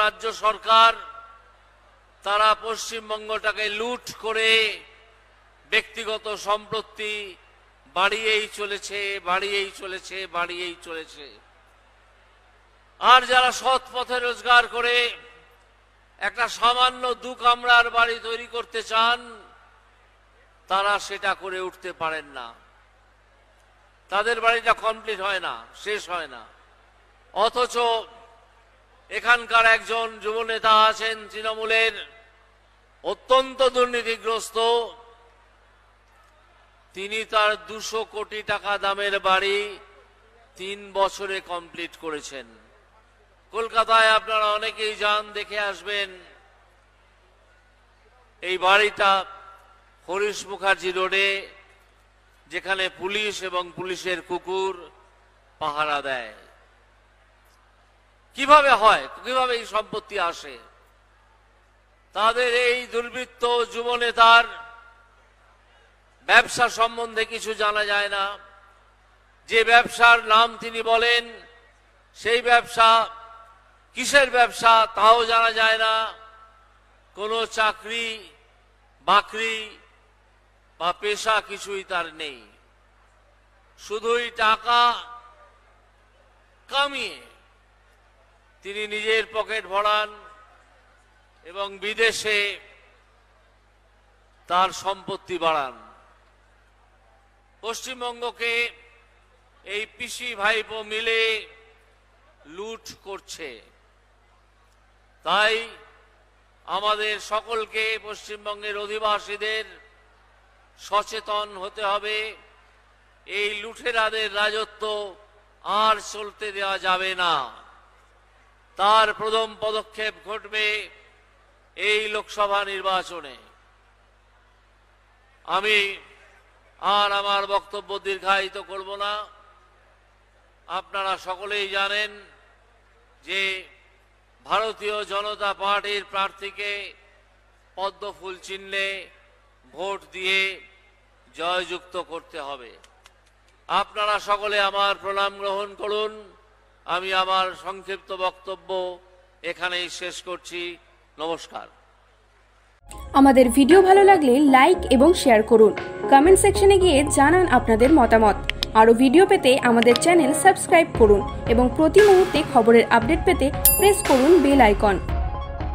রাজ্য সরকার তারা পশ্চিমবঙ্গটাকে লুট করে ব্যক্তিগত সম্পত্তি বাড়িয়েই চলেছে। আর যারা সৎ পথে রোজগার করে একটা সামান্য 2 কামরার বাড়ি তৈরি করতে চান, তারা সেটা করে উঠতে পারেন না। তাদের বাড়িটা কমপ্লিট হয় না, শেষ হয় না। অথচ এখানকার একজন যুবনেতা আছেন তৃণমূলের, অত্যন্ত দুর্নীতিগ্রস্ত, তিনি তার 200 কোটি টাকা দামের বাড়ি 3 বছরে কমপ্লিট করেছেন। কলকাতায় আপনারা অনেকেই যান, দেখে আসবেন। এই বাড়িটা হরিশ মুখার্জি রোডে, যেখানে পুলিশ এবং পুলিশের কুকুর পাহারা দেয়। কিভাবে হয়, কিভাবে এই সম্পত্তি আসে? তাদের এই দুর্বৃত্ত যুবনেতার ব্যবসা সম্বন্ধে কিছু জানা যায় না। যে ব্যবসার নাম তিনি বলেন, সেই ব্যবসা কিসের ব্যবসা তাও জানা যায় না। কোনো চাকরি বাকরি বা পেশা কিছুই তার নেই। শুধুই টাকা কামিয়ে তিনি নিজের পকেট ভরান এবং বিদেশে তার সম্পত্তি বাড়ান। পশ্চিমবঙ্গকে এই পিসি ভাইপো মিলে লুট করছে। তাই আমাদের সকলকে, পশ্চিমবঙ্গের অধিবাসীদের সচেতন হতে হবে। এই লুটেরাদের রাজত্ব আর চলতে দেওয়া যাবে না। তার প্রথম পদক্ষেপ ঘটবে এই লোকসভা নির্বাচনে। আমি আর আমার বক্তব্য দীর্ঘায়িত করব না। আপনারা সকলেই জানেন যে ভারতীয় জনতা পার্টির প্রার্থীকে পদ্মফুল চিহ্নে ভোট দিয়ে জয়যুক্ত করতে হবে। আপনারা সকলে আমার প্রণাম গ্রহণ করুন। আমি আমার সংক্ষিপ্ত বক্তব্য এখানেই শেষ করছি। নমস্কার। আমাদের ভিডিও ভালো লাগলে লাইক এবং শেয়ার করুন। কমেন্ট সেকশনে গিয়ে জানান আপনাদের মতামত। আরও ভিডিও পেতে আমাদের চ্যানেল সাবস্ক্রাইব করুন এবং প্রতি মুহূর্তে খবরের আপডেট পেতে প্রেস করুন বেল আইকন।